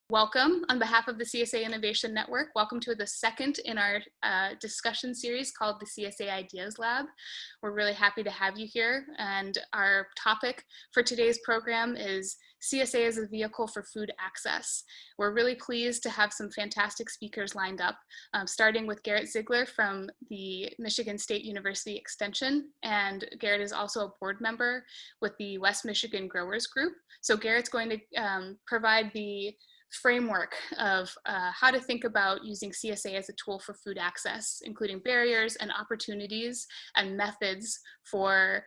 Welcome on behalf of the CSA Innovation Network. Welcome to the second in our discussion series called the CSA Ideas Lab. We're really happy to have you here, and our topic for today's program is CSA as a vehicle for food access. We're really pleased to have some fantastic speakers lined up, starting with Garrett Ziegler from the Michigan State University Extension, and Garrett is also a board member with the West Michigan Growers Group. So Garrett's going to provide the framework of how to think about using CSA as a tool for food access, including barriers and opportunities and methods for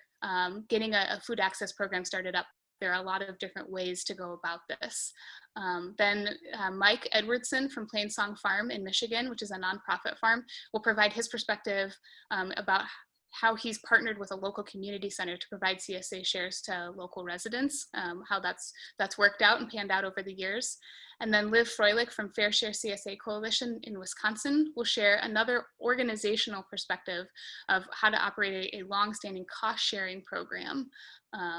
getting a food access program started up. There are a lot of different ways to go about this. Then Mike Edwardson from Plainsong Farm in Michigan, which is a nonprofit farm, will provide his perspective about how he's partnered with a local community center to provide CSA shares to local residents, how that's worked out and panned out over the years. And then Liv Froehlich from FairShare CSA Coalition in Wisconsin will share another organizational perspective of how to operate a long-standing cost-sharing program.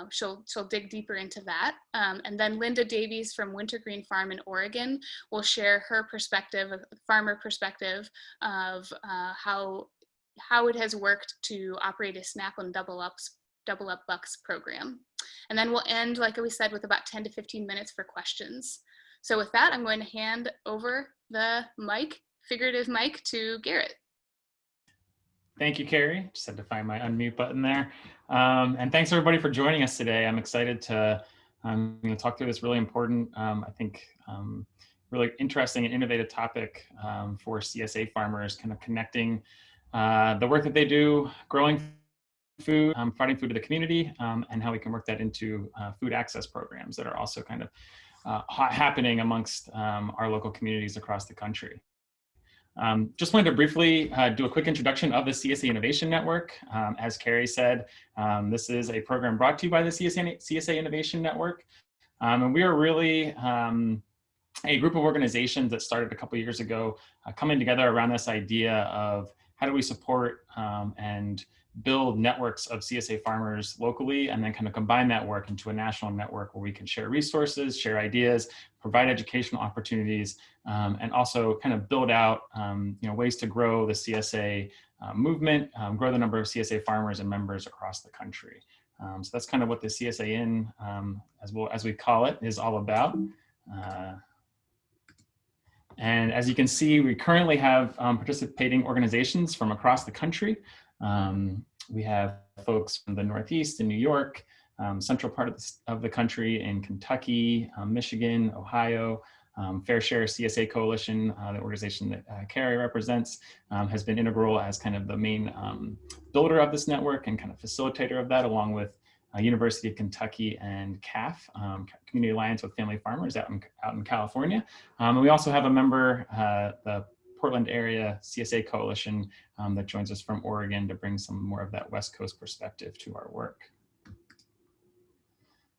She'll dig deeper into that. And then Linda Davies from Wintergreen Farm in Oregon will share her perspective, a farmer perspective of how it has worked to operate a SNAP and double up bucks program. And then we'll end, like we said, with about 10 to 15 minutes for questions. So with that, I'm going to hand over the mic, figurative mic, to Garrett. Thank you, Carrie. Just had to find my unmute button there. And thanks everybody for joining us today. I'm excited to talk through this really important, I think, really interesting and innovative topic for CSA farmers, kind of connecting the work that they do, growing food, providing food to the community, and how we can work that into food access programs that are also kind of happening amongst our local communities across the country. Just wanted to briefly do a quick introduction of the CSA Innovation Network. As Carrie said, this is a program brought to you by the CSA Innovation Network. And we are really a group of organizations that started a couple years ago, coming together around this idea of how do we support and build networks of CSA farmers locally, and then kind of combine that work into a national network where we can share resources, share ideas, provide educational opportunities, and also kind of build out ways to grow the CSA movement, grow the number of CSA farmers and members across the country. So that's kind of what the CSA-IN, as we call it, is all about. And as you can see, we currently have participating organizations from across the country. We have folks from the Northeast in New York, central part of the country in Kentucky, Michigan, Ohio. FairShare CSA Coalition, the organization that Carrie represents, has been integral as kind of the main builder of this network and kind of facilitator of that, along with University of Kentucky and CAF, Community Alliance with Family Farmers out in California. And we also have a member, the Portland area CSA Coalition, that joins us from Oregon to bring some more of that West Coast perspective to our work.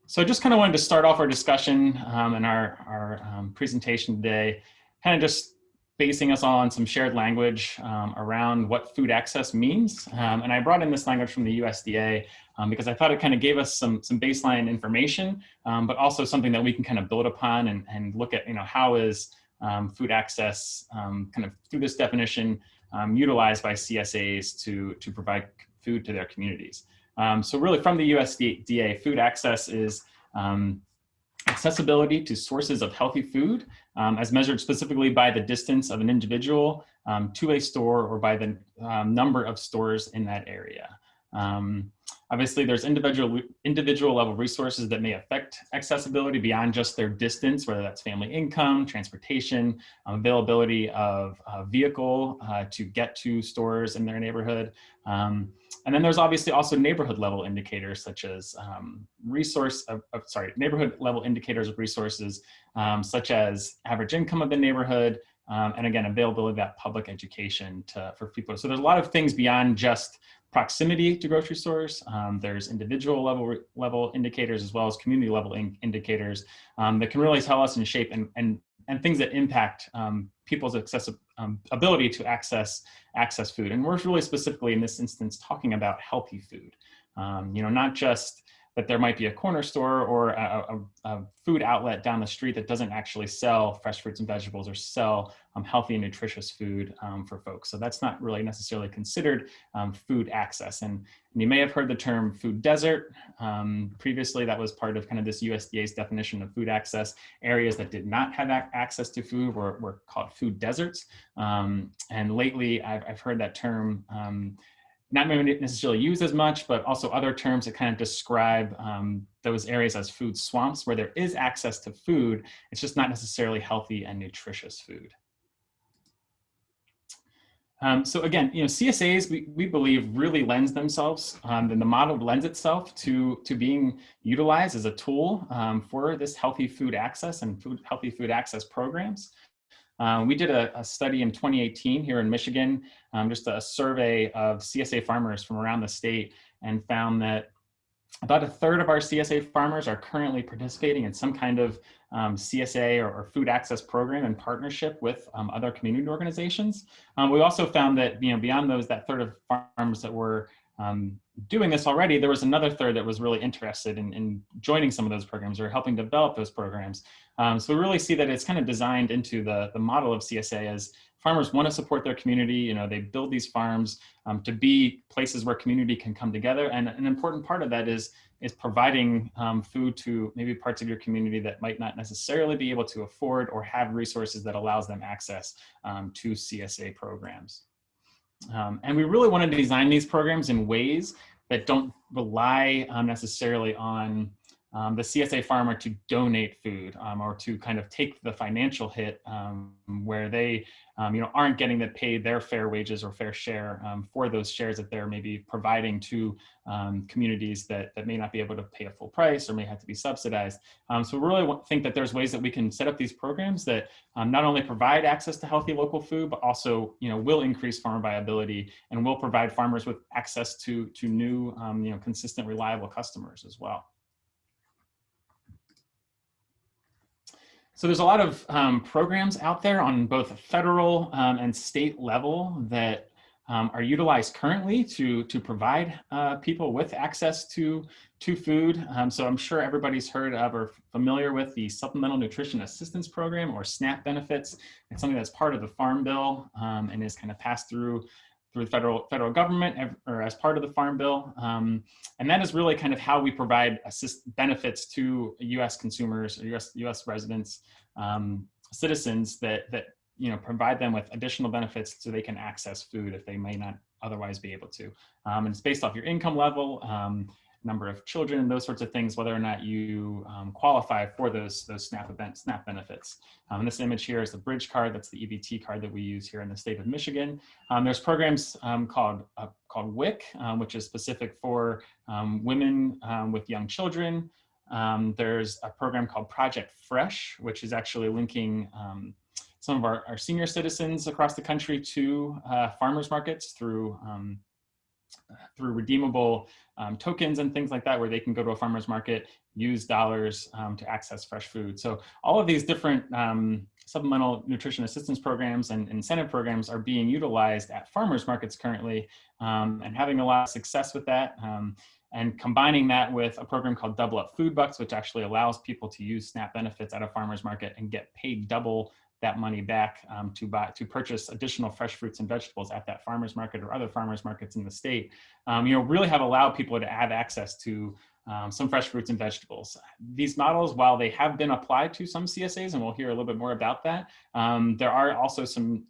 So I just kind of wanted to start off our discussion and our presentation today, kind of just basing us on some shared language around what food access means. And I brought in this language from the USDA because I thought it kind of gave us some baseline information, but also something that we can kind of build upon and look at, how is food access kind of through this definition utilized by CSAs to provide food to their communities. So really from the USDA, food access is accessibility to sources of healthy food as measured specifically by the distance of an individual to a store or by the number of stores in that area. Obviously, there's individual level resources that may affect accessibility beyond just their distance, whether that's family income, transportation, availability of a vehicle to get to stores in their neighborhood. And then there's obviously also neighborhood level indicators such as neighborhood level indicators of resources such as average income of the neighborhood, and again, availability of that public education for people. So there's a lot of things beyond just proximity to grocery stores. There's individual level indicators as well as community level indicators that can really tell us and shape and things that impact people's ability to access food. And we're really specifically in this instance talking about healthy food. Not just that there might be a corner store or a food outlet down the street that doesn't actually sell fresh fruits and vegetables or sell healthy and nutritious food for folks. So that's not really necessarily considered food access. And you may have heard the term food desert. Previously, that was part of kind of this USDA's definition of food access. Areas that did not have access to food were called food deserts. And lately, I've heard that term not maybe necessarily used as much, but also other terms that kind of describe those areas as food swamps where there is access to food. It's just not necessarily healthy and nutritious food. So again, CSAs, we believe really lends themselves, and the model lends itself to being utilized as a tool for this healthy food access and healthy food access programs. We did a study in 2018 here in Michigan, just a survey of CSA farmers from around the state, and found that about a third of our CSA farmers are currently participating in some kind of CSA or food access program in partnership with other community organizations. We also found that beyond that third of farms that were doing this already, there was another third that was really interested in joining some of those programs or helping develop those programs. So we really see that it's kind of designed into the model of CSA as farmers want to support their community. They build these farms to be places where community can come together. And an important part of that is providing food to maybe parts of your community that might not necessarily be able to afford or have resources that allows them access to CSA programs. And we really want to design these programs in ways that don't rely necessarily on the CSA farmer to donate food or to kind of take the financial hit where they aren't getting paid their fair wages or fair share for those shares that they're maybe providing to communities that may not be able to pay a full price or may have to be subsidized. So we really think that there's ways that we can set up these programs that not only provide access to healthy local food, but also will increase farmer viability and will provide farmers with access to new consistent, reliable customers as well. So there's a lot of programs out there on both a federal and state level that are utilized currently to provide people with access to food. So I'm sure everybody's heard of or familiar with the Supplemental Nutrition Assistance Program, or SNAP benefits. It's something that's part of the Farm Bill and is kind of passed through the federal government or as part of the Farm Bill. And that is really kind of how we provide benefits to US consumers or US residents, citizens that provide them with additional benefits so they can access food if they may not otherwise be able to. And it's based off your income level, number of children, those sorts of things, whether or not you qualify for those SNAP benefits. This image here is the bridge card. That's the EBT card that we use here in the state of Michigan. There's programs called WIC, which is specific for women with young children. There's a program called Project Fresh, which is actually linking some of our senior citizens across the country to farmers markets through redeemable tokens and things like that, where they can go to a farmer's market, use dollars to access fresh food. So all of these different supplemental nutrition assistance programs and incentive programs are being utilized at farmers markets currently, and having a lot of success with that. And combining that with a program called Double Up Food Bucks, which actually allows people to use SNAP benefits at a farmer's market and get paid double that money back to purchase additional fresh fruits and vegetables at that farmer's market or other farmers markets in the state, really have allowed people to have access to some fresh fruits and vegetables. These models, while they have been applied to some CSAs, and we'll hear a little bit more about that, there are also some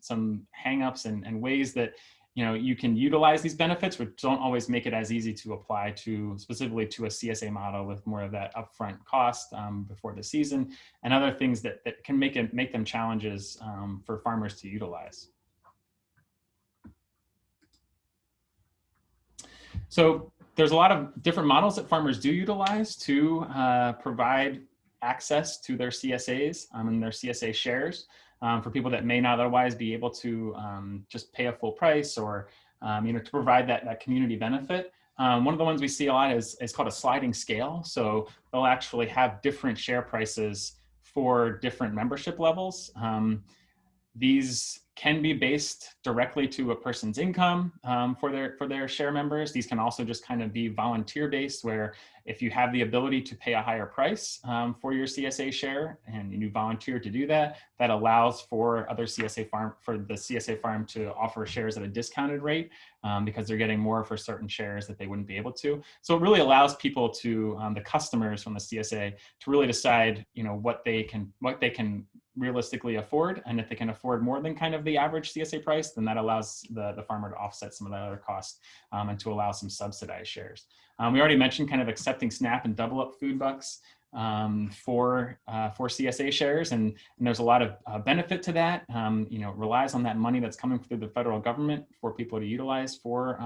hangups and ways that you can utilize these benefits, which don't always make it as easy to apply specifically to a CSA model with more of that upfront cost before the season, and other things that can make them challenges for farmers to utilize. So there's a lot of different models that farmers do utilize to provide access to their CSAs and their CSA shares. For people that may not otherwise be able to just pay a full price or to provide that community benefit. One of the ones we see a lot is called a sliding scale. So they'll actually have different share prices for different membership levels. These can be based directly to a person's income for their share members. These can also just kind of be volunteer based, where if you have the ability to pay a higher price for your CSA share and you volunteer to do that, that allows for the CSA farm to offer shares at a discounted rate because they're getting more for certain shares that they wouldn't be able to. So it really allows people to, the customers from the CSA, to really decide, what they can realistically afford, and if they can afford more than kind of the average CSA price, then that allows the farmer to offset some of that other costs and to allow some subsidized shares. We already mentioned kind of accepting SNAP and double up food bucks for CSA shares, and there's a lot of benefit to that. It relies on that money that's coming through the federal government for people to utilize for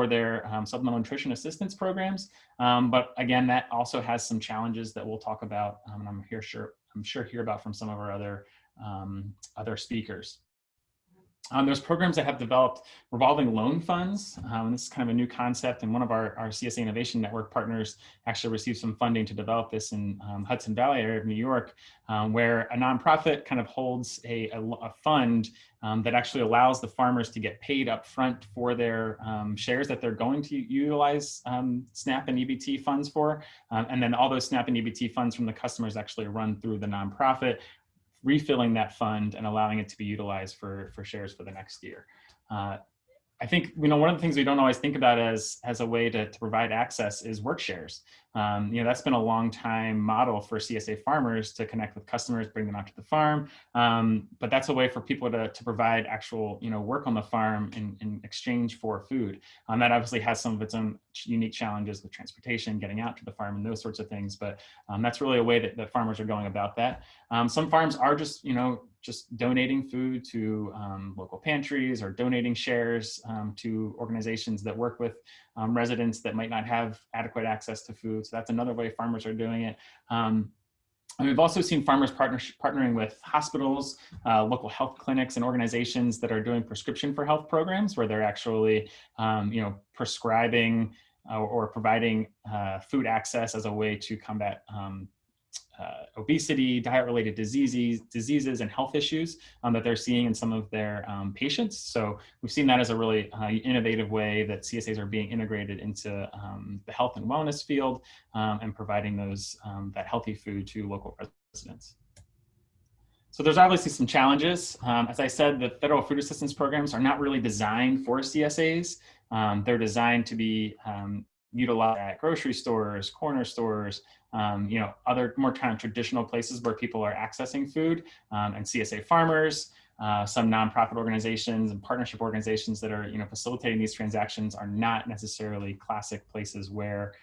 their supplemental nutrition assistance programs. But again, that also has some challenges that we'll talk about, and I'm sure hear about from some of our other speakers. There's programs that have developed revolving loan funds. This is kind of a new concept, and one of our CSA Innovation Network partners actually received some funding to develop this in Hudson Valley area of New York, where a nonprofit kind of holds a fund that actually allows the farmers to get paid up front for their shares that they're going to utilize SNAP and EBT funds for. And then all those SNAP and EBT funds from the customers actually run through the nonprofit, refilling that fund and allowing it to be utilized for shares for the next year. I think, one of the things we don't always think about as a way to provide access is work shares. That's been a long time model for CSA farmers to connect with customers, bring them out to the farm. But that's a way for people to provide actual, work on the farm in exchange for food. That obviously has some of its own unique challenges with transportation, getting out to the farm and those sorts of things. But that's really a way that farmers are going about that. Some farms are just donating food to local pantries, or donating shares to organizations that work with residents that might not have adequate access to food. So that's another way farmers are doing it. And we've also seen farmers partnering with hospitals, local health clinics, and organizations that are doing prescription for health programs, where they're actually, prescribing or providing food access as a way to combat obesity, diet-related diseases, and health issues that they're seeing in some of their patients. So we've seen that as a really innovative way that CSAs are being integrated into the health and wellness field and providing that healthy food to local residents. So there's obviously some challenges. As I said, the federal food assistance programs are not really designed for CSAs. They're designed to be utilized at grocery stores, corner stores, other more kind of traditional places where people are accessing food, and CSA farmers, some nonprofit organizations and partnership organizations that are, facilitating these transactions are not necessarily classic places where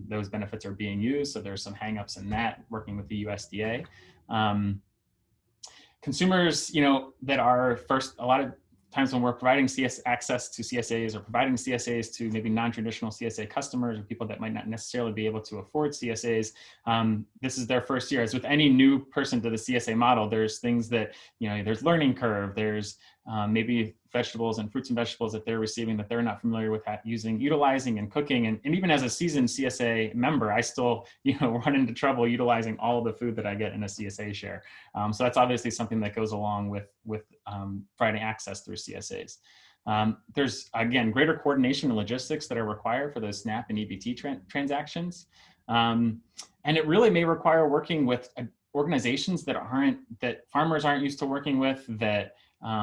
those benefits are being used. So there's some hangups in that, working with the USDA. Consumers, that are a lot of times when we're providing access to CSAs, or providing CSAs to maybe non-traditional CSA customers, or people that might not necessarily be able to afford CSAs, this is their first year. As with any new person to the CSA model, there's things that, there's learning curve, there's maybe vegetables and fruits and vegetables that they're receiving that they're not familiar with utilizing and cooking. And even as a seasoned CSA member, I still, run into trouble utilizing all of the food that I get in a CSA share. So that's obviously something that goes along with providing access through CSAs. There's, again, greater coordination and logistics that are required for those SNAP and EBT transactions. And it really may require working with organizations that farmers aren't used to working with, that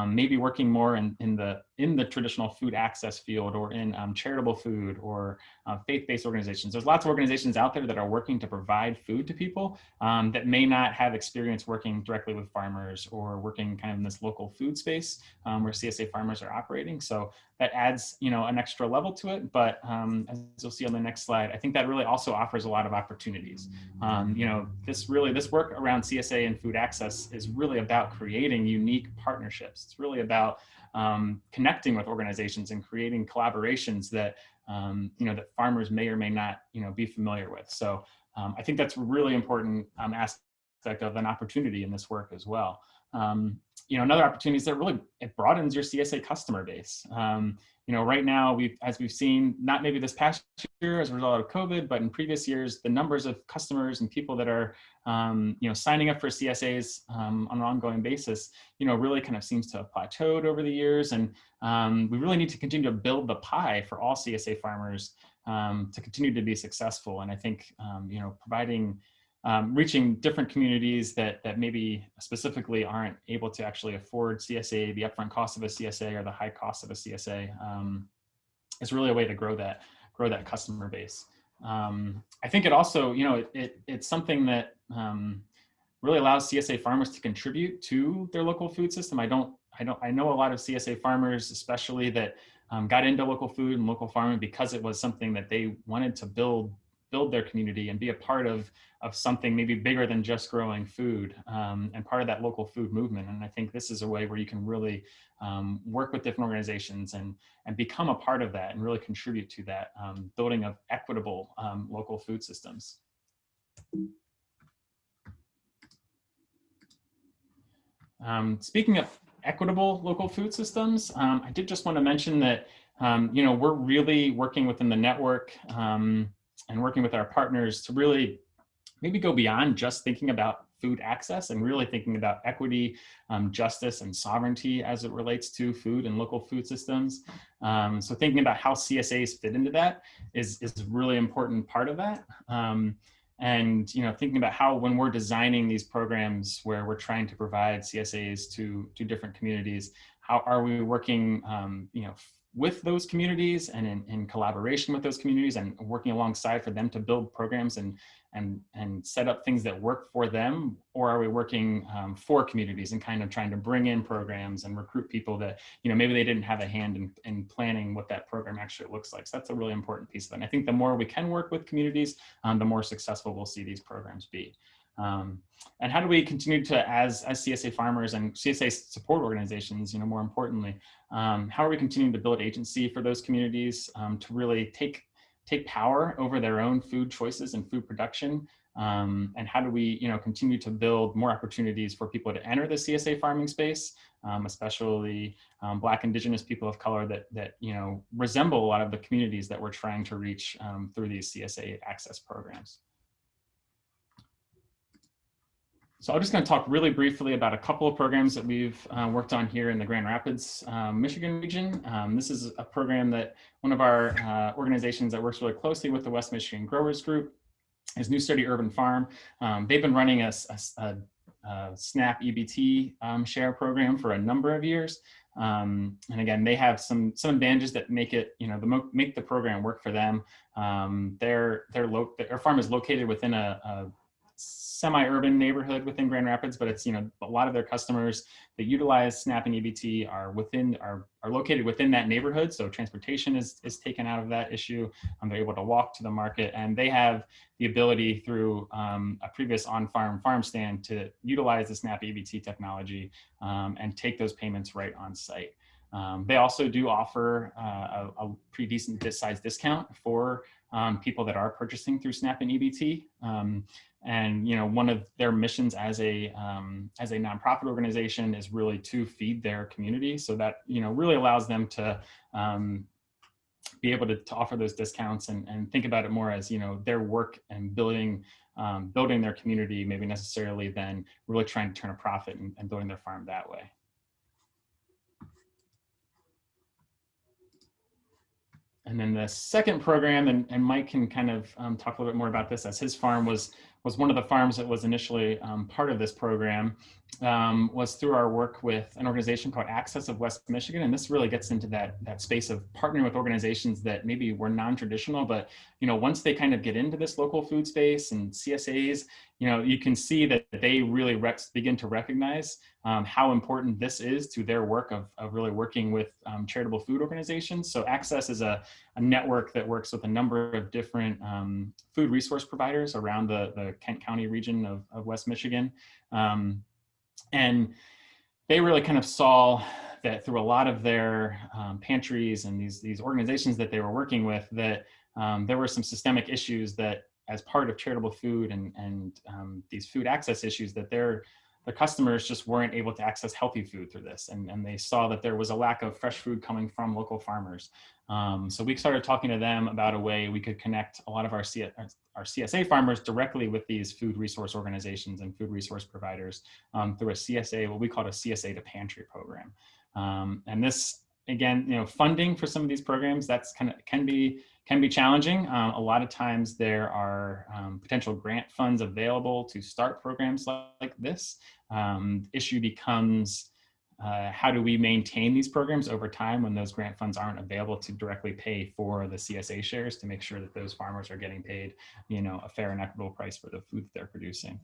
maybe working more in the traditional food access field, or in charitable food, or faith-based organizations. There's lots of organizations out there that are working to provide food to people that may not have experience working directly with farmers, or working kind of in this local food space where CSA farmers are operating. So that adds, an extra level to it. But as you'll see on the next slide, I think that really also offers a lot of opportunities. This work around CSA and food access is really about creating unique partnerships. It's really about connecting with organizations and creating collaborations that that farmers may or may not be familiar with. So I think that's a really important aspect of an opportunity in this work as well. Another opportunity is that really it broadens your CSA customer base. right now, as we've seen, not maybe this past year as a result of COVID, but in previous years, the numbers of customers and people that are, signing up for CSAs on an ongoing basis, really kind of seems to have plateaued over the years. And we really need to continue to build the pie for all CSA farmers to continue to be successful. And I think, providing reaching different communities that maybe specifically aren't able to actually afford CSA, the upfront cost of a CSA or the high cost of a CSA, is really a way to grow that customer base. I think it also, it's something that really allows CSA farmers to contribute to their local food system. I know a lot of CSA farmers, especially that got into local food and local farming because it was something that they wanted to build their community and be a part of something maybe bigger than just growing food, and part of that local food movement. And I think this is a way where you can really work with different organizations and become a part of that and really contribute to that building of equitable local food systems. Speaking of equitable local food systems, I did just want to mention that we're really working within the network and working with our partners to really maybe go beyond just thinking about food access and really thinking about equity, justice, and sovereignty as it relates to food and local food systems. So thinking about how CSAs fit into that is a really important part of that. And thinking about how, when we're designing these programs where we're trying to provide CSAs to different communities, how are we working with those communities and in collaboration with those communities and working alongside for them to build programs and set up things that work for them? Or are we working for communities and kind of trying to bring in programs and recruit people that, maybe they didn't have a hand in planning what that program actually looks like? So that's a really important piece of it. And I think the more we can work with communities, the more successful we'll see these programs be. And how do we continue to, as CSA farmers and CSA support organizations, more importantly, how are we continuing to build agency for those communities to really take power over their own food choices and food production? And how do we, continue to build more opportunities for people to enter the CSA farming space, especially Black, Indigenous people of color that resemble a lot of the communities that we're trying to reach through these CSA access programs. So I'm just going to talk really briefly about a couple of programs that we've worked on here in the Grand Rapids, Michigan region. This is a program that one of our organizations that works really closely with the West Michigan Growers Group is New Study Urban Farm. They've been running a SNAP EBT share program for a number of years. And again, they have some advantages that make it, make the program work for them. Their farm is located within a semi-urban neighborhood within Grand Rapids, but it's, a lot of their customers that utilize SNAP and EBT are located within that neighborhood. So transportation is taken out of that issue. They're able to walk to the market, and they have the ability through a previous farm stand to utilize the SNAP EBT technology and take those payments right on site. They also do offer a pretty decent size discount for people that are purchasing through SNAP and EBT. And one of their missions as a nonprofit organization is really to feed their community. So that really allows them to be able to offer those discounts and think about it more as their work and building their community, maybe necessarily than really trying to turn a profit and building their farm that way. And then the second program, and Mike can kind of talk a little bit more about this, as his farm was one of the farms that was initially part of this program, was through our work with an organization called Access of West Michigan. And this really gets into that space of partnering with organizations that maybe were non-traditional, but once they kind of get into this local food space and CSAs, you can see that they really begin to recognize how important this is to their work of really working with charitable food organizations. So Access is a network that works with a number of different food resource providers around the Kent County region of West Michigan. And they really kind of saw that through a lot of their pantries and these organizations that they were working with, that there were some systemic issues that, as part of charitable food and these food access issues, that their the customers just weren't able to access healthy food through this. And they saw that there was a lack of fresh food coming from local farmers. So we started talking to them about a way we could connect a lot of our CSA farmers directly with these food resource organizations and food resource providers through a CSA, what we call a CSA to Pantry program. And this, again, funding for some of these programs, that's can be challenging. A lot of times there are potential grant funds available to start programs like this. Issue becomes, how do we maintain these programs over time when those grant funds aren't available to directly pay for the CSA shares to make sure that those farmers are getting paid, a fair and equitable price for the food that they're producing.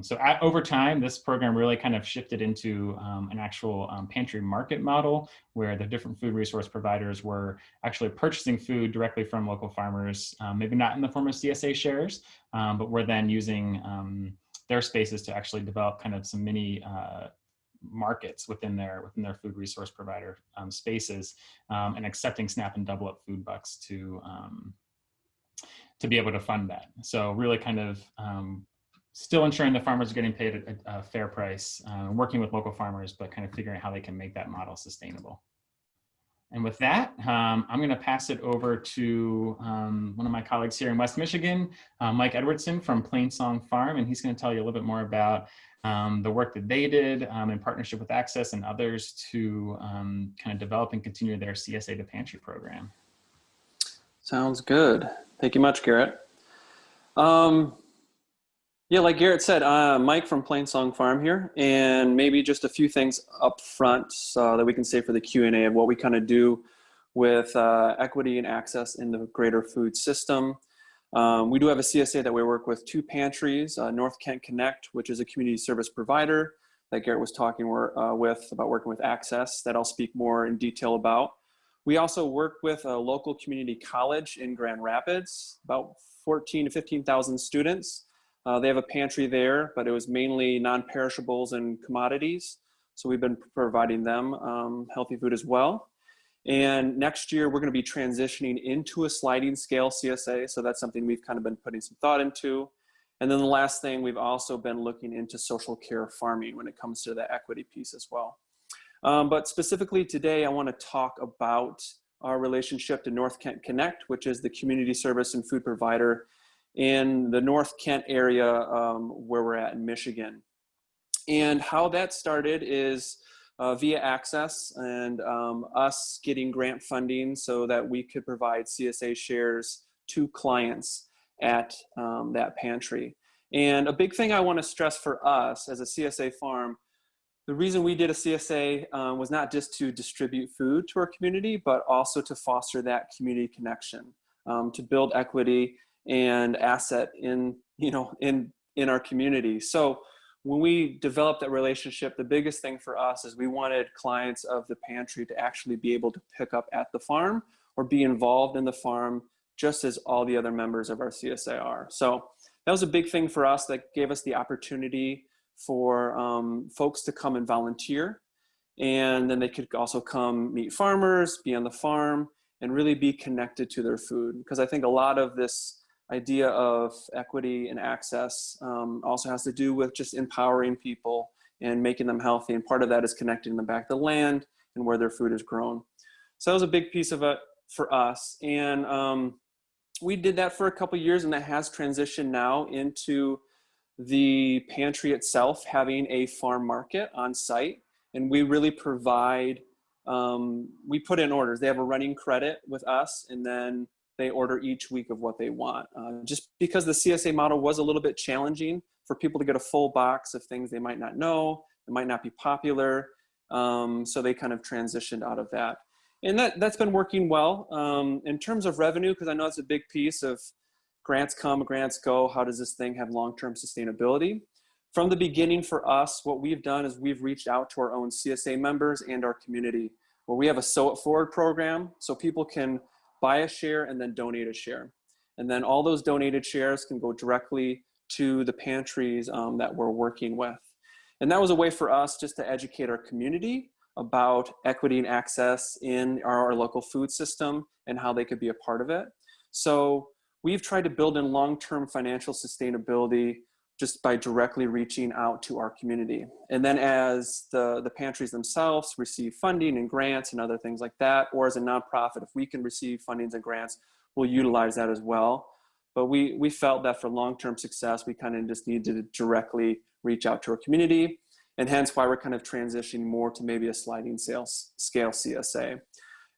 So over time, this program really kind of shifted into an actual pantry market model where the different food resource providers were actually purchasing food directly from local farmers, maybe not in the form of CSA shares, but were then using their spaces to actually develop kind of some mini markets within their food resource provider spaces, and accepting SNAP and double up food bucks to be able to fund that. So really kind of still ensuring the farmers are getting paid a fair price, working with local farmers, but kind of figuring out how they can make that model sustainable. And with that, I'm going to pass it over to one of my colleagues here in West Michigan, Mike Edwardson from Plainsong Farm, and he's going to tell you a little bit more about the work that they did in partnership with Access and others to kind of develop and continue their CSA to Pantry program. Sounds good. Thank you much, Garrett. Yeah, like Garrett said, Mike from Plainsong Farm here, and maybe just a few things up front that we can say for the Q&A of what we kind of do with equity and access in the greater food system. We do have a CSA that we work with 2 pantries, North Kent Connect, which is a community service provider that Garrett was talking with about working with Access, that I'll speak more in detail about. We also work with a local community college in Grand Rapids, about 14 to 15,000 students. They have a pantry there, but it was mainly non-perishables and commodities. So we've been providing them healthy food as well. And next year, we're going to be transitioning into a sliding scale CSA. So that's something we've kind of been putting some thought into. And then the last thing, we've also been looking into social care farming when it comes to the equity piece as well. But specifically today, I want to talk about our relationship to North Kent Connect, which is the community service and food provider in the North Kent area where we're at in Michigan. And how that started is via Access and us getting grant funding so that we could provide CSA shares to clients at that pantry. And a big thing I want to stress for us as a CSA farm, the reason we did a CSA was not just to distribute food to our community, but also to foster that community connection, to build equity and asset in our community. So when we developed that relationship, the biggest thing for us is we wanted clients of the pantry to actually be able to pick up at the farm or be involved in the farm just as all the other members of our CSA are. So that was a big thing for us that gave us the opportunity for folks to come and volunteer. And then they could also come meet farmers, be on the farm, and really be connected to their food. Because I think a lot of this idea of equity and access also has to do with just empowering people and making them healthy. And part of that is connecting them back to the land and where their food is grown. So that was a big piece of it for us. And we did that for a couple of years, and that has transitioned now into the pantry itself having a farm market on site. And we really provide, we put in orders. They have a running credit with us, and then they order each week of what they want. Just because the CSA model was a little bit challenging for people to get a full box of things they might not know, it might not be popular. So they kind of transitioned out of that. And that's been working well. In terms of revenue, because I know it's a big piece of grants come, grants go, how does this thing have long-term sustainability? From the beginning for us, what we've done is we've reached out to our own CSA members and our community, where we have a Sow It Forward program, so people can buy a share and then donate a share. And then all those donated shares can go directly to the pantries that we're working with. And that was a way for us just to educate our community about equity and access in our local food system and how they could be a part of it. So we've tried to build in long-term financial sustainability just by directly reaching out to our community. And then as the pantries themselves receive funding and grants and other things like that, or as a nonprofit, if we can receive fundings and grants, we'll utilize that as well. But we felt that for long-term success, we kind of just needed to directly reach out to our community, and hence why we're kind of transitioning more to maybe a sliding scale CSA.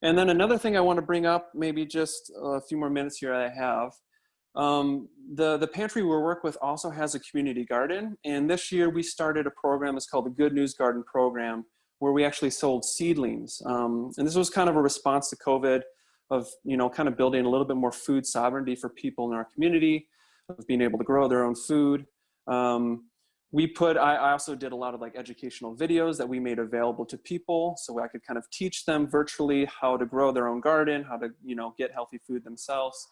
And then another thing I want to bring up, maybe just a few more minutes here I have, the pantry we work with also has a community garden, and this year we started a program. It's called the Good News Garden Program, where we actually sold seedlings, and this was kind of a response to COVID, of kind of building a little bit more food sovereignty for people in our community, of being able to grow their own food. I also did a lot of like educational videos that we made available to people, so I could kind of teach them virtually how to grow their own garden, how to get healthy food themselves.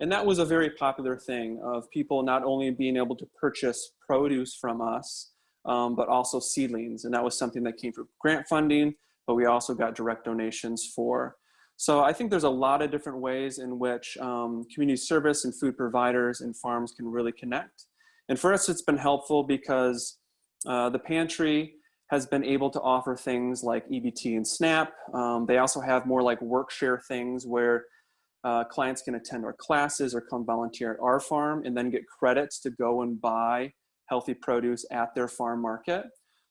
And that was a very popular thing, of people not only being able to purchase produce from us, but also seedlings. And that was something that came through grant funding, but we also got direct donations for. So I think there's a lot of different ways in which community service and food providers and farms can really connect. And for us, it's been helpful because the pantry has been able to offer things like EBT and SNAP. They also have more like work share things where clients can attend our classes or come volunteer at our farm and then get credits to go and buy healthy produce at their farm market.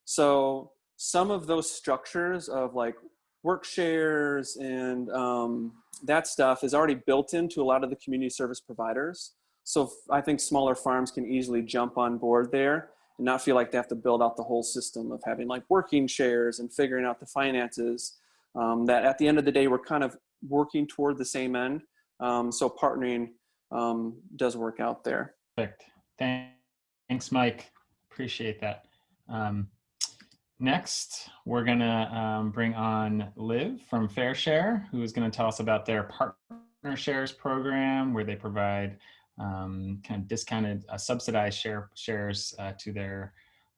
So some of those structures of like work shares and that stuff is already built into a lot of the community service providers. So I think smaller farms can easily jump on board there and not feel like they have to build out the whole system of having like working shares and figuring out the finances. That at the end of the day, we're kind of working toward the same end. So partnering does work out there. Perfect. Thanks, Mike. Appreciate that. Next, we're gonna bring on Liv from FairShare, who is gonna tell us about their Partner Shares program, where they provide kind of discounted, subsidized shares to their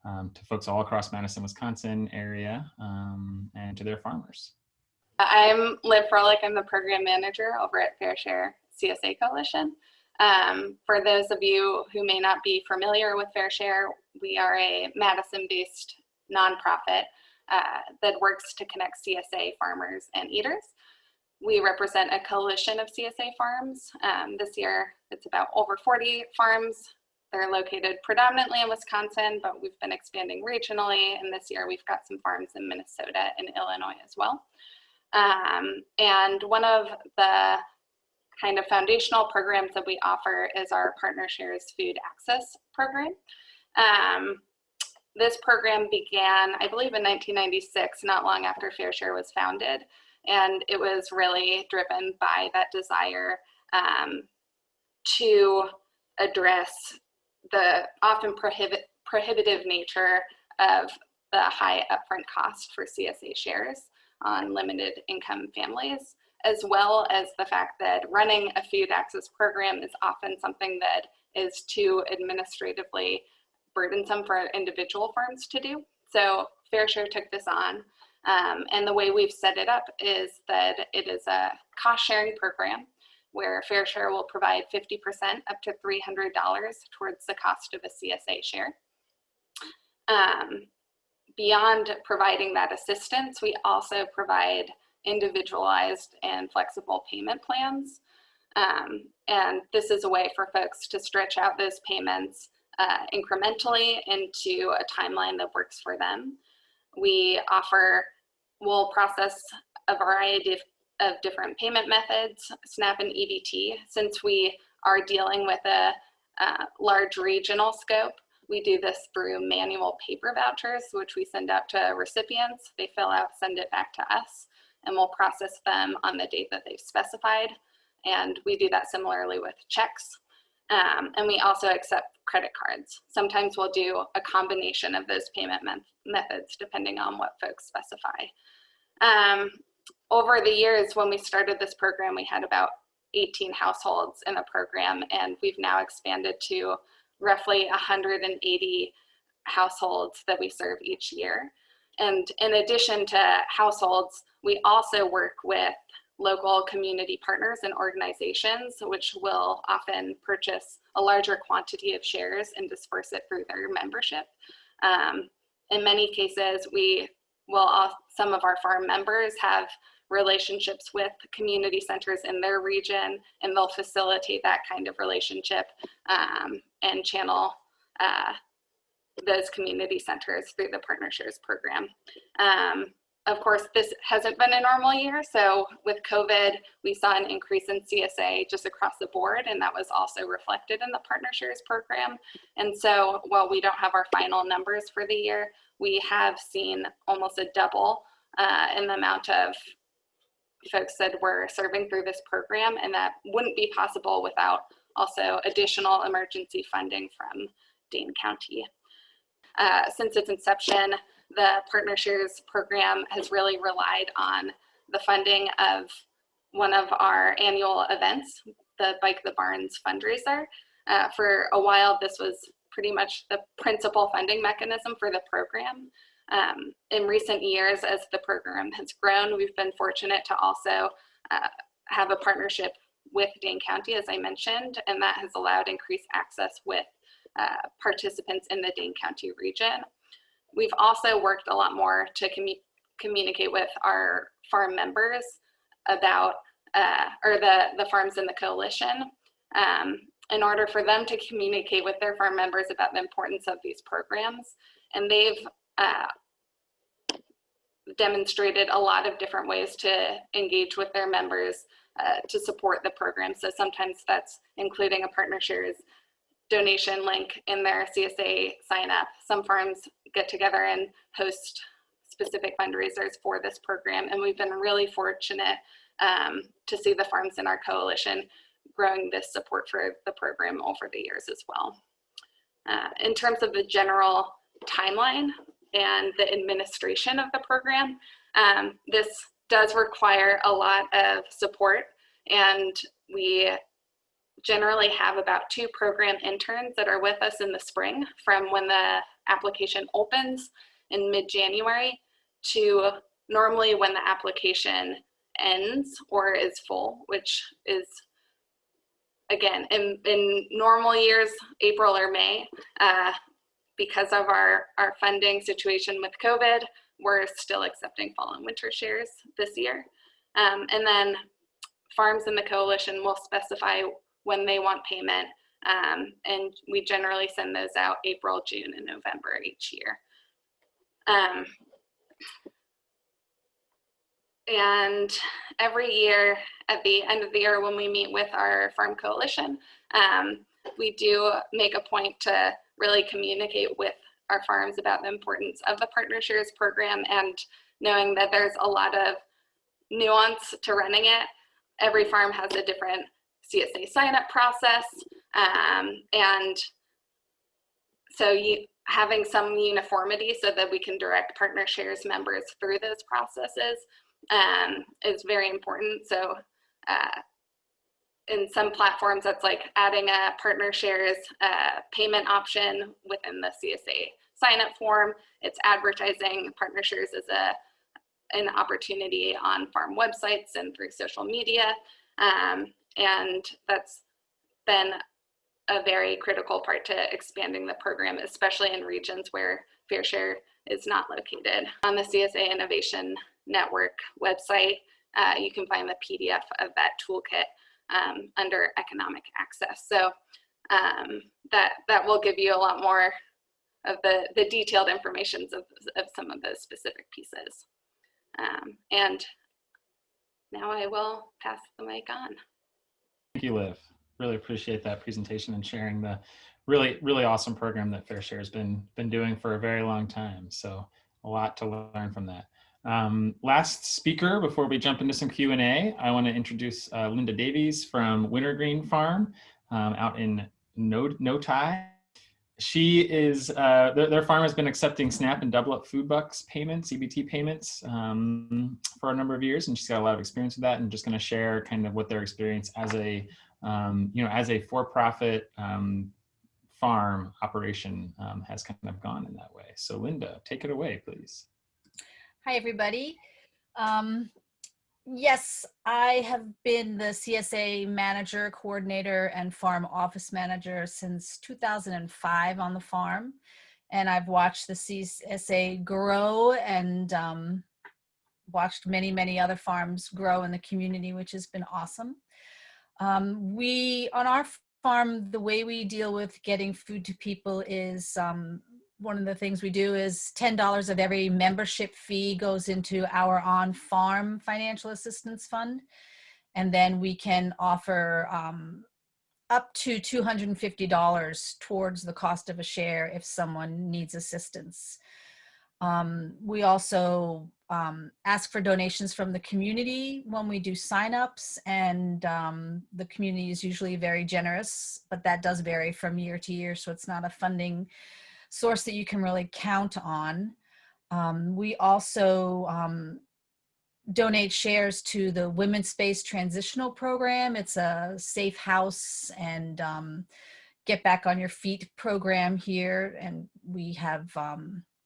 to folks all across Madison, Wisconsin area, and to their farmers. I'm Liv Froehlich. I'm the program manager over at FairShare CSA Coalition. For those of you who may not be familiar with FairShare, we are a Madison-based nonprofit that works to connect CSA farmers and eaters. We represent a coalition of CSA farms. This year, it's about over 40 farms. They're located predominantly in Wisconsin, but we've been expanding regionally, and this year we've got some farms in Minnesota and Illinois as well. And one of the kind of foundational programs that we offer is our Partner Shares Food Access program. This program began, I believe, in 1996, not long after FairShare was founded, and it was really driven by that desire to address the often prohibitive nature of the high upfront cost for CSA shares on limited income families, as well as the fact that running a food access program is often something that is too administratively burdensome for individual farms to do. So FairShare took this on, and the way we've set it up is that it is a cost sharing program where FairShare will provide 50% up to $300 towards the cost of a CSA share. Beyond providing that assistance, we also provide individualized and flexible payment plans. And this is a way for folks to stretch out those payments incrementally into a timeline that works for them. We'll process a variety of different payment methods, SNAP and EBT. Since we are dealing with a large regional scope, we do this through manual paper vouchers, which we send out to recipients. They fill out, send it back to us, and we'll process them on the date that they've specified. And we do that similarly with checks. And we also accept credit cards. Sometimes we'll do a combination of those payment methods depending on what folks specify. Over the years, when we started this program, we had about 18 households in the program, and we've now expanded to roughly 180 households that we serve each year. And in addition to households, we also work with local community partners and organizations, which will often purchase a larger quantity of shares and disperse it through their membership. In many cases, some of our farm members have relationships with community centers in their region, and they'll facilitate that kind of relationship and channel those community centers through the Partner Shares program. Of course, this hasn't been a normal year. So with COVID, we saw an increase in CSA just across the board, and that was also reflected in the Partner Shares program. And so while we don't have our final numbers for the year, we have seen almost a double in the amount of folks that we're serving through this program, and that wouldn't be possible without also additional emergency funding from Dane County. Since its inception, the Partner Shares program has really relied on the funding of one of our annual events, the Bike the Barns fundraiser. For a while, this was pretty much the principal funding mechanism for the program. In recent years, as the program has grown, we've been fortunate to also have a partnership with Dane County, as I mentioned, and that has allowed increased access with participants in the Dane County region. We've also worked a lot more to communicate with our farm members about, or the farms in the coalition, in order for them to communicate with their farm members about the importance of these programs. And they've demonstrated a lot of different ways to engage with their members to support the program. So sometimes that's including a Partner Shares donation link in their CSA sign up. Some farms get together and host specific fundraisers for this program, and we've been really fortunate to see the farms in our coalition growing this support for the program over the years as well. In terms of the general timeline and the administration of the program, this does require a lot of support, and we generally have about 2 program interns that are with us in the spring from when the application opens in mid-January to normally when the application ends or is full, which is, again, in normal years, April or May. Because of our funding situation with COVID, we're still accepting fall and winter shares this year. And then farms in the coalition will specify when they want payment, and we generally send those out April, June, and November each year. And every year at the end of the year when we meet with our farm coalition, we do make a point to really communicate with our farms about the importance of the Partner Shares program, and knowing that there's a lot of nuance to running it. Every farm has a different CSA sign-up process, and so having some uniformity so that we can direct Partner Shares members through those processes is very important. So in some platforms, that's like adding a Partner Shares payment option within the CSA sign-up form. It's advertising Partner Shares as an opportunity on farm websites and through social media. And that's been a very critical part to expanding the program, especially in regions where FairShare is not located. On the CSA Innovation Network website, you can find the PDF of that toolkit under economic access. So that will give you a lot more of the detailed information of some of those specific pieces. And now I will pass the mic on. Thank you, Liv. Really appreciate that presentation and sharing the really awesome program that FairShare has been doing for a very long time. So a lot to learn from that. Last speaker before we jump into some Q&A, I want to introduce Linda Davies from Wintergreen Farm out in Noti. She is, their farm has been accepting SNAP and Double Up Food Bucks payments, EBT payments, for a number of years, and she's got a lot of experience with that, and just going to share kind of what their experience as a, as a for-profit farm operation has kind of gone in that way. So Linda, take it away, please. Hi, everybody. Yes, I have been the CSA manager, coordinator, and farm office manager since 2005 on the farm. And I've watched the CSA grow and watched many, many other farms grow in the community, which has been awesome. On our farm, the way we deal with getting food to people is one of the things we do is $10 of every membership fee goes into our on-farm financial assistance fund. And then we can offer up to $250 towards the cost of a share if someone needs assistance. We also ask for donations from the community when we do signups, and the community is usually very generous, but that does vary from year to year, so it's not a funding source that you can really count on. We also donate shares to the Women's Space Transitional Program. It's a safe house and get back on your feet program here, and we have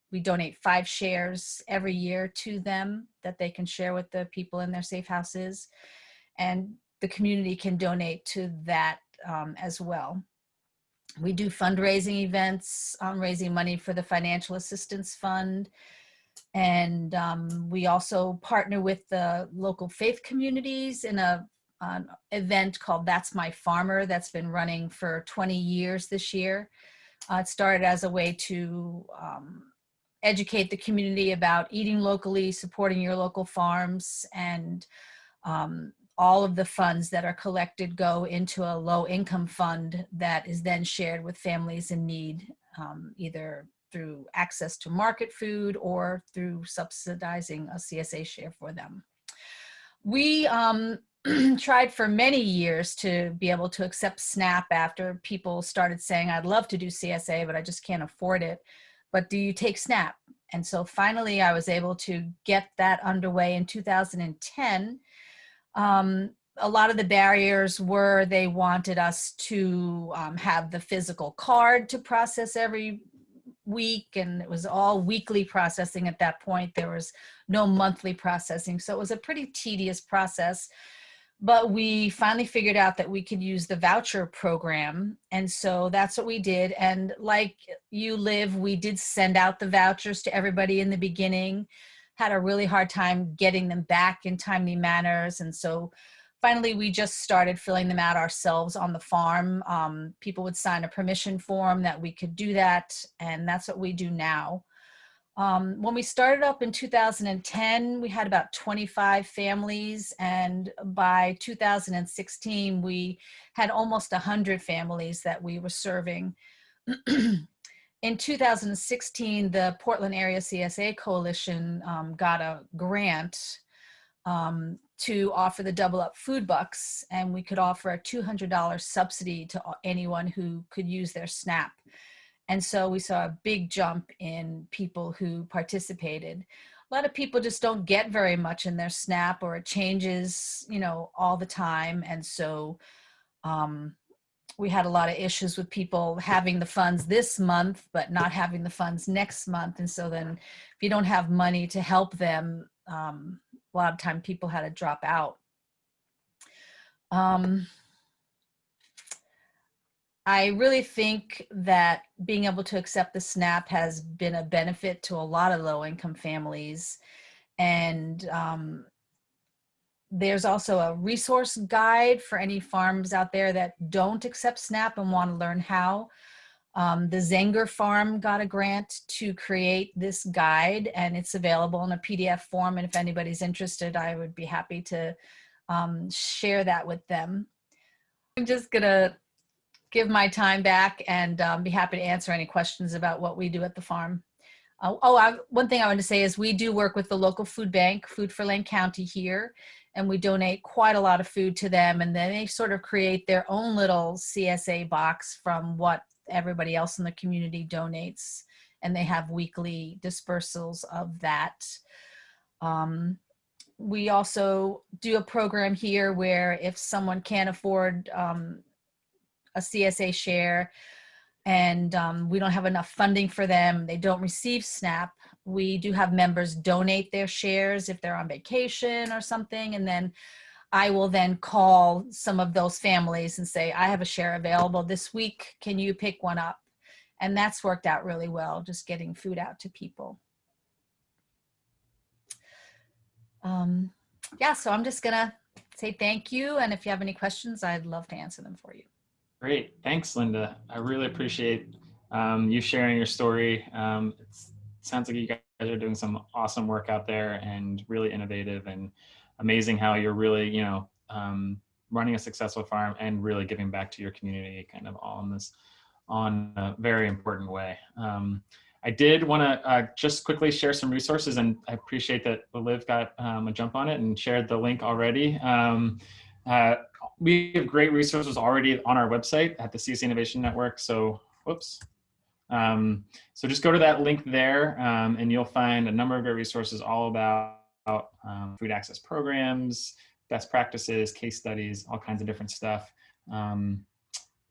we donate 5 shares every year to them that they can share with the people in their safe houses, and the community can donate to that as well. We do fundraising events, raising money for the Financial Assistance Fund. And we also partner with the local faith communities in an event called That's My Farmer that's been running for 20 years this year. It started as a way to educate the community about eating locally, supporting your local farms, and all of the funds that are collected go into a low-income fund that is then shared with families in need, either through access to market food or through subsidizing a CSA share for them. We tried for many years to be able to accept SNAP after people started saying, I'd love to do CSA, but I just can't afford it. But do you take SNAP? And so finally I was able to get that underway in 2010. A lot of the barriers were they wanted us to have the physical card to process every week, and it was all weekly processing at that point. There was no monthly processing, so it was a pretty tedious process. But we finally figured out that we could use the voucher program, and so that's what we did. And like you, Liv, we did send out the vouchers to everybody in the beginning, had a really hard time getting them back in timely manners, and so finally we just started filling them out ourselves on the farm. People would sign a permission form that we could do that, and that's what we do now. When we started up in 2010, we had about 25 families, and by 2016, we had almost 100 families that we were serving. In 2016, the Portland Area CSA Coalition got a grant to offer the Double Up food bucks, and we could offer a $200 subsidy to anyone who could use their SNAP. And so we saw a big jump in people who participated. A lot of people just don't get very much in their SNAP, or it changes, you know, all the time. And so we had a lot of issues with people having the funds this month, but not having the funds next month. And so then if you don't have money to help them, a lot of time people had to drop out. I really think that being able to accept the SNAP has been a benefit to a lot of low-income families. And there's also a resource guide for any farms out there that don't accept SNAP and want to learn how. The Zenger farm got a grant to create this guide, and it's available in a PDF form. And if anybody's interested, I would be happy to share that with them. I'm just gonna give my time back and be happy to answer any questions about what we do at the farm. One thing I want to say is we do work with the local food bank, Food for Lane County here, and we donate quite a lot of food to them, and then they sort of create their own little CSA box from what everybody else in the community donates, and they have weekly dispersals of that. We also do a program here where if someone can't afford a CSA share and we don't have enough funding for them, they don't receive SNAP, we do have members donate their shares if they're on vacation or something. And then I will then call some of those families and say, I have a share available this week. Can you pick one up? And that's worked out really well, just getting food out to people. Yeah, so I'm just gonna say thank you. And if you have any questions, I'd love to answer them for you. Great. Thanks, Linda. I really appreciate you sharing your story. It sounds like you guys are doing some awesome work out there and really innovative, and amazing how you're really, you know, running a successful farm and really giving back to your community, kind of all in this, on a very important way. I did want to just quickly share some resources, and I appreciate that Liv got a jump on it and shared the link already. We have great resources already on our website at the CSA Innovation Network. So, whoops. So just go to that link there, and you'll find a number of great resources all about food access programs, best practices, case studies, all kinds of different stuff.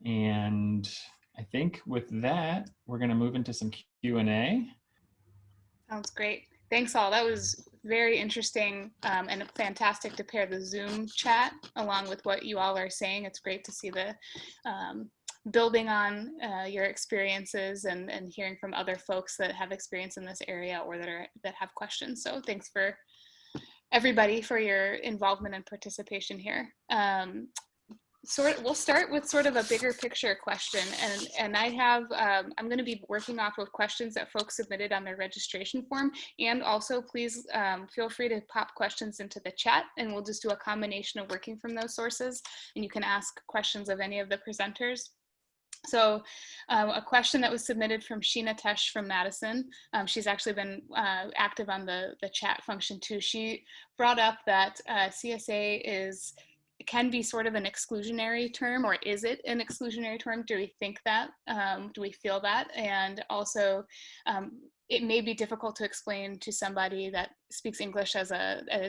And I think with that, we're going to move into some Q&A. Sounds great. Thanks all. That was very interesting and fantastic to pair the Zoom chat along with what you all are saying. It's great to see the building on your experiences and hearing from other folks that have experience in this area or that have questions. So thanks for everybody for your involvement and participation here. We'll start with sort of a bigger picture question, and I have I'm going to be working off of questions that folks submitted on their registration form, and also please feel free to pop questions into the chat, and we'll just do a combination of working from those sources, and you can ask questions of any of the presenters. So a question that was submitted from Sheena Tesh from Madison. She's actually been active on the chat function too. She brought up that CSA can be sort of an exclusionary term, or is it an exclusionary term? Do we think that? Do we feel that? And also, it may be difficult to explain to somebody that speaks English as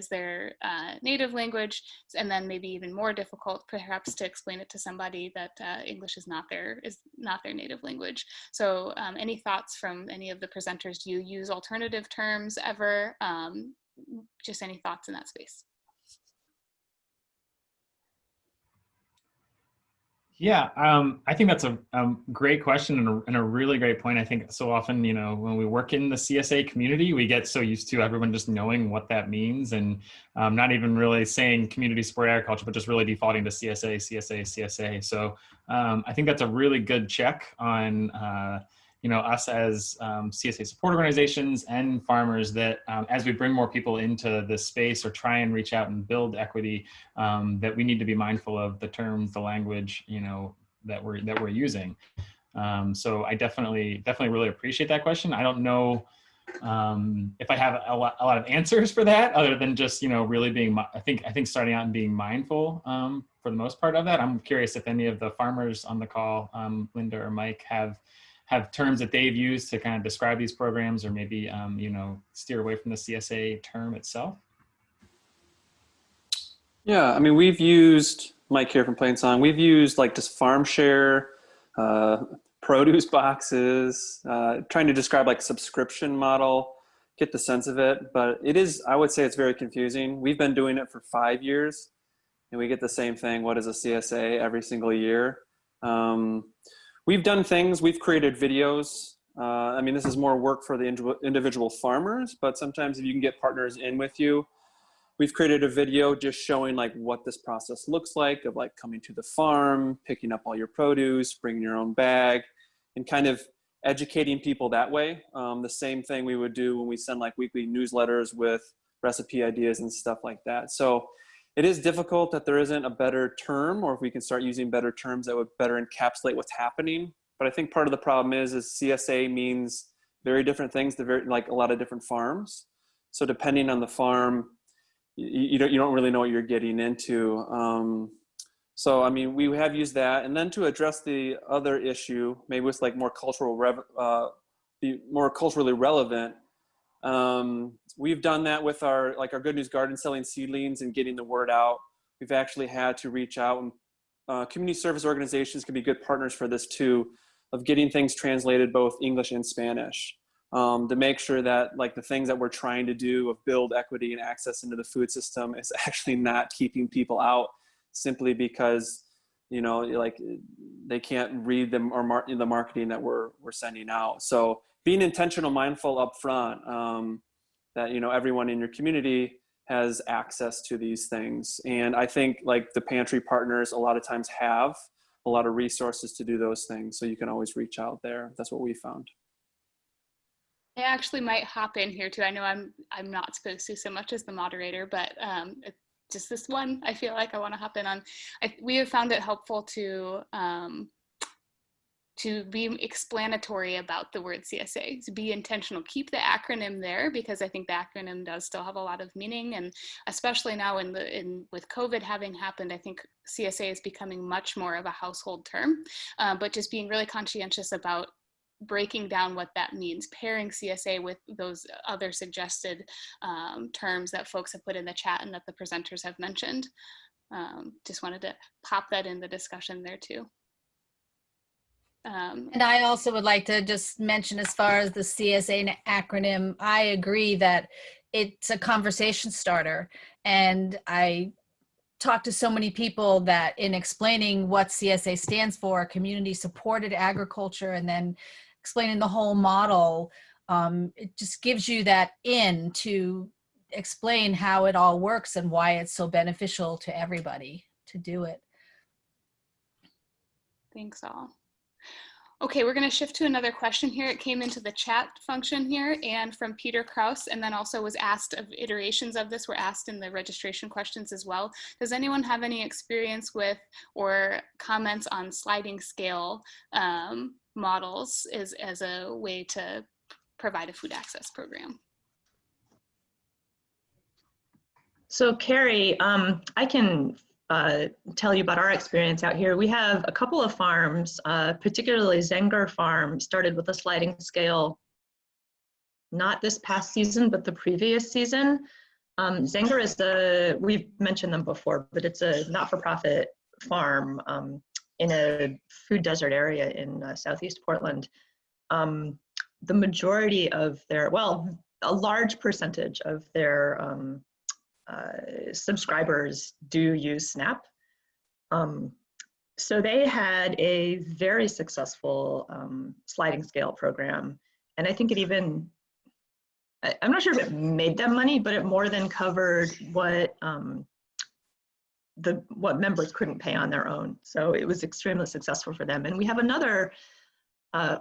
their native language, and then maybe even more difficult perhaps to explain it to somebody that English is not their native language. So any thoughts from any of the presenters? Do you use alternative terms ever? Just any thoughts in that space? Yeah, I think that's a great question and a really great point. I think so often, you know, when we work in the CSA community, we get so used to everyone just knowing what that means, and not even really saying community support agriculture, but just really defaulting to CSA, CSA, CSA. So I think that's a really good check on, you know, us as CSA support organizations and farmers, that as we bring more people into this space or try and reach out and build equity, that we need to be mindful of the terms, the language, you know, that we're using. So I definitely really appreciate that question. I don't know if I have a lot of answers for that, other than just, you know, really being, I think starting out and being mindful for the most part of that. I'm curious if any of the farmers on the call, Linda or Mike, have terms that they've used to kind of describe these programs, or maybe, you know, steer away from the CSA term itself. Yeah, I mean, we've used, Mike here from Plainsong, we've used like just farm share, produce boxes, trying to describe like subscription model, get the sense of it. But it is, I would say it's very confusing. We've been doing it for 5 years, and we get the same thing. What is a CSA every single year? We've done things, we've created videos. I mean, this is more work for the individual farmers, but sometimes if you can get partners in with you, we've created a video just showing like what this process looks like, of like coming to the farm, picking up all your produce, bringing your own bag, and kind of educating people that way. The same thing we would do when we send like weekly newsletters with recipe ideas and stuff like that. So it is difficult that there isn't a better term, or if we can start using better terms that would better encapsulate what's happening. But I think part of the problem is CSA means very different things to like a lot of different farms. So depending on the farm, you don't really know what you're getting into. So I mean, we have used that, and then to address the other issue, maybe with like more culturally relevant. We've done that with our Good News Garden selling seedlings and getting the word out. We've actually had to reach out, and community service organizations can be good partners for this too. getting things translated both English and Spanish, to make sure that like the things that we're trying to do of build equity and access into the food system is actually not keeping people out simply because, you know, like they can't read them or the marketing that we're sending out. So being intentional, mindful up front, that, you know, everyone in your community has access to these things. And I think like the Pantry partners a lot of times have a lot of resources to do those things. So you can always reach out there. That's what we found. I actually might hop in here too. I know I'm not supposed to so much as the moderator, but just this one, I feel like I want to hop in on. We have found it helpful to be explanatory about the word CSA, to be intentional, keep the acronym there, because I think the acronym does still have a lot of meaning, and especially now with COVID having happened, I think CSA is becoming much more of a household term, but just being really conscientious about breaking down what that means, pairing CSA with those other suggested terms that folks have put in the chat and that the presenters have mentioned. Just wanted to pop that in the discussion there too. And I also would like to just mention, as far as the CSA acronym, I agree that it's a conversation starter. And I talk to so many people that in explaining what CSA stands for, community supported agriculture, and then explaining the whole model, it just gives you that in to explain how it all works and why it's so beneficial to everybody to do it. Thanks all. Okay, we're going to shift to another question here. It came into the chat function here and from Peter Kraus, and then also was asked of iterations of this were asked in the registration questions as well. Does anyone have any experience with or comments on sliding scale models as a way to provide a food access program? So Carrie, I can tell you about our experience out here. We have a couple of farms, particularly Ziegler Farm started with a sliding scale, not this past season, but the previous season. Ziegler is we've mentioned them before, but it's a not-for-profit farm in a food desert area in Southeast Portland. The majority of their, well, a large percentage of their subscribers do use SNAP. So they had a very successful sliding scale program. And I think it even, I'm not sure if it made them money, but it more than covered what what members couldn't pay on their own. So it was extremely successful for them. And we have another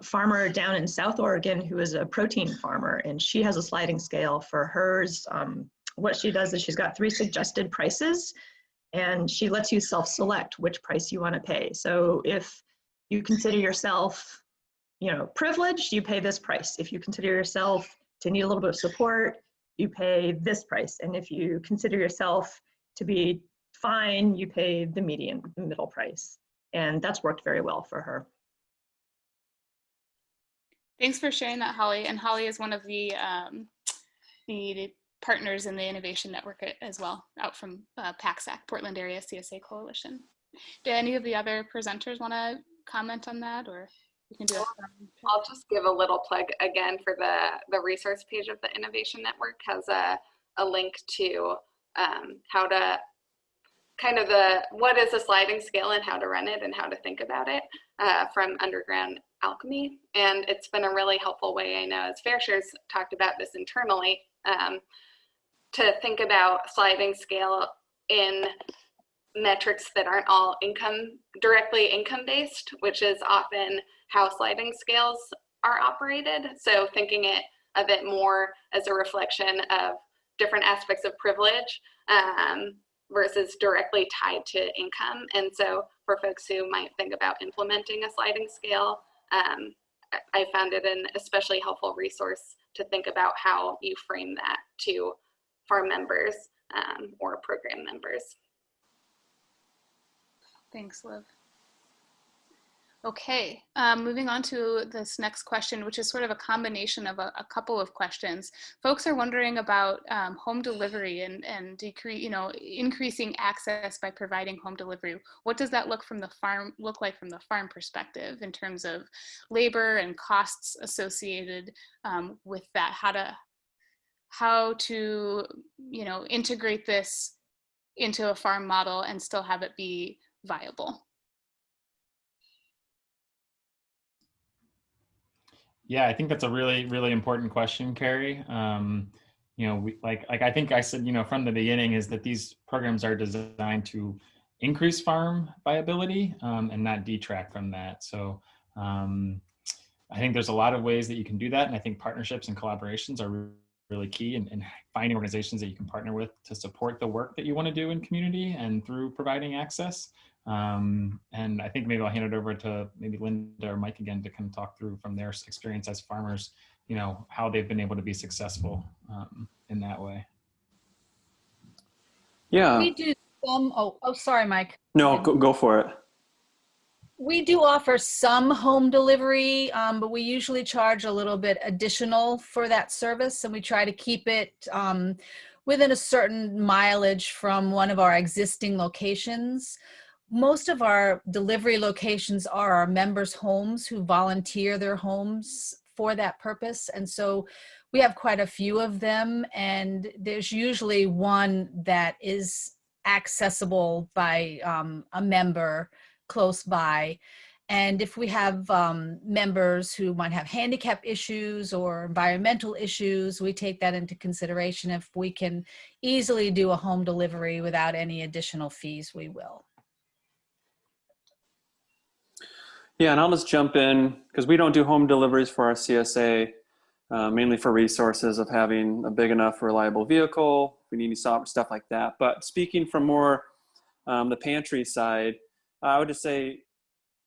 farmer down in South Oregon who is a protein farmer, and she has a sliding scale for hers. What she does is she's got 3 suggested prices, and she lets you self-select which price you want to pay. So if you consider yourself, you know, privileged, you pay this price. If you consider yourself to need a little bit of support, you pay this price. And if you consider yourself to be fine, you pay the median, the middle price. And that's worked very well for her. Thanks for sharing that, Holly. And Holly is one of the partners in the Innovation Network as well, out from PACSAC, Portland Area CSA Coalition. Do any of the other presenters want to comment on that, or you can do it? I'll just give a little plug again for the resource page of the Innovation Network has a link to how to kind of what is a sliding scale and how to run it and how to think about it from Underground Alchemy. And it's been a really helpful way, I know, as FairShare's talked about this internally, to think about sliding scale in metrics that aren't all directly income based, which is often how sliding scales are operated. So thinking of it more as a reflection of different aspects of privilege versus directly tied to income. And so for folks who might think about implementing a sliding scale, I found it an especially helpful resource to think about how you frame that to farm members or program members. Thanks, Liv. Okay, moving on to this next question, which is sort of a combination of a couple of questions. Folks are wondering about home delivery and increasing access by providing home delivery. What does that look like from the farm perspective in terms of labor and costs associated with that? How to integrate this into a farm model and still have it be viable? Yeah, I think that's a really, really important question, Carrie. I think I said, from the beginning, is that these programs are designed to increase farm viability and not detract from that. So I think there's a lot of ways that you can do that. And I think partnerships and collaborations are really key in finding organizations that you can partner with to support the work that you want to do in community and through providing access. And I think maybe I'll hand it over to maybe Linda or Mike again to kind of talk through from their experience as farmers, how they've been able to be successful in that way. Yeah. We do some, sorry, Mike. No, go for it. We do offer some home delivery, but we usually charge a little bit additional for that service, and we try to keep it within a certain mileage from one of our existing locations. Most of our delivery locations are our members' homes who volunteer their homes for that purpose. And so we have quite a few of them, and there's usually one that is accessible by a member close by. And if we have members who might have handicap issues or environmental issues, we take that into consideration. If we can easily do a home delivery without any additional fees, we will. Yeah, and I'll just jump in because we don't do home deliveries for our CSA, mainly for resources of having a big enough reliable vehicle. We need any stuff like that. But speaking from more the pantry side, I would just say,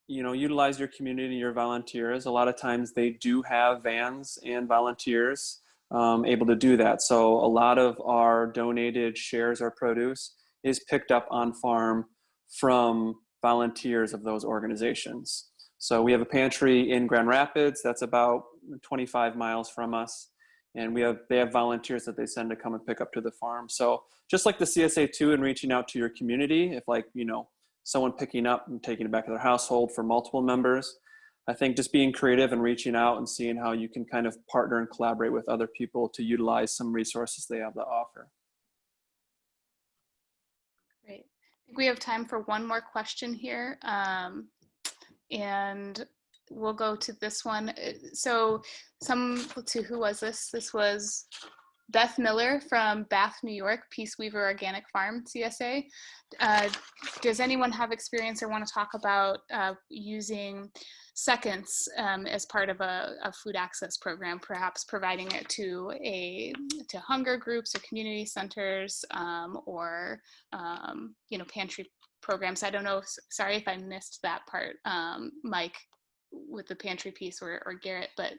utilize your community, your volunteers. A lot of times they do have vans and volunteers able to do that. So a lot of our donated shares or produce is picked up on farm from volunteers of those organizations. So we have a pantry in Grand Rapids that's about 25 miles from us, and they have volunteers that they send to come and pick up to the farm. So just like the CSA too, and reaching out to your community, if someone picking up and taking it back to their household for multiple members, I think just being creative and reaching out and seeing how you can kind of partner and collaborate with other people to utilize some resources they have to offer. Great. I think we have time for one more question here. And we'll go to this one. So let's see, who was this? This was Beth Miller from Bath, New York, Peace Weaver Organic Farm, CSA. Does anyone have experience or want to talk about using seconds as part of a food access program, perhaps providing it to hunger groups or community centers or pantry programs? I don't know, sorry if I missed that part, Mike, with the pantry piece or Garrett, but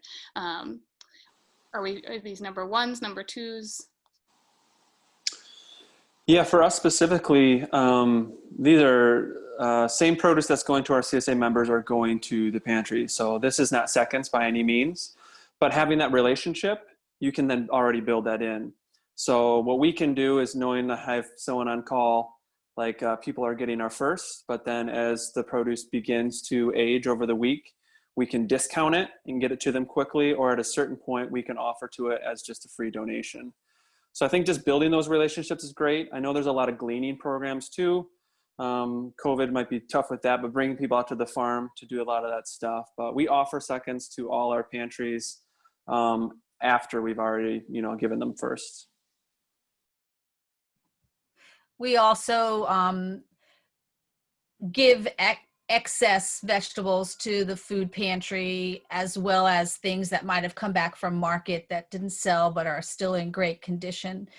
are these number ones, number twos? Yeah, for us specifically, these are same produce that's going to our CSA members are going to the pantry. So this is not seconds by any means, but having that relationship, you can then already build that in. So what we can do is, knowing that I have someone on call, like people are getting our first, but then as the produce begins to age over the week, we can discount it and get it to them quickly, or at a certain point we can offer to it as just a free donation. So I think just building those relationships is great. I know there's a lot of gleaning programs too. COVID might be tough with that, but bringing people out to the farm to do a lot of that stuff. But we offer seconds to all our pantries after we've already, given them first. We also give excess vegetables to the food pantry, as well as things that might have come back from market that didn't sell but are still in great condition.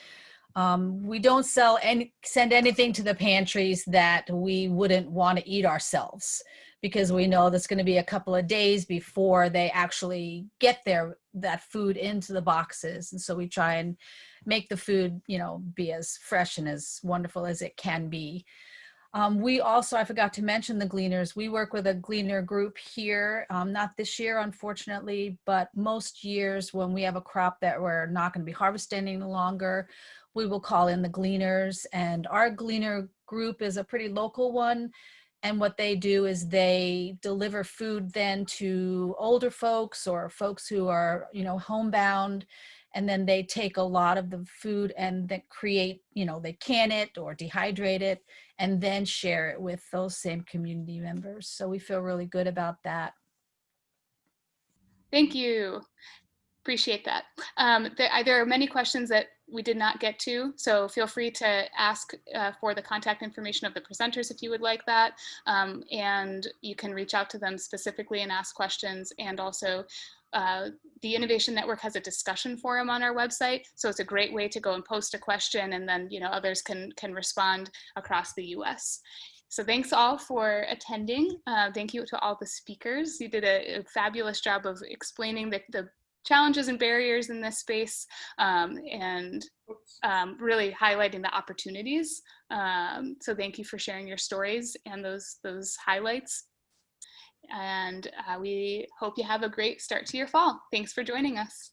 We don't send anything to the pantries that we wouldn't want to eat ourselves, because we know that's going to be a couple of days before they actually get that food into the boxes. And so we try and make the food, be as fresh and as wonderful as it can be. We also, I forgot to mention the gleaners. We work with a gleaner group here, not this year, unfortunately, but most years when we have a crop that we're not going to be harvesting any longer, we will call in the gleaners. And our gleaner group is a pretty local one. And what they do is they deliver food then to older folks or folks who are, homebound. And then they take a lot of the food and then create, they can it or dehydrate it and then share it with those same community members. So we feel really good about that. Thank you. Appreciate that. There are many questions that we did not get to, so feel free to ask for the contact information of the presenters if you would like that, and you can reach out to them specifically and ask questions. And also, the Innovation Network has a discussion forum on our website, so it's a great way to go and post a question, and then others can respond across the U.S. So thanks all for attending. Thank you to all the speakers. You did a fabulous job of explaining the challenges and barriers in this space, and really highlighting the opportunities. So thank you for sharing your stories and those highlights. And we hope you have a great start to your fall. Thanks for joining us.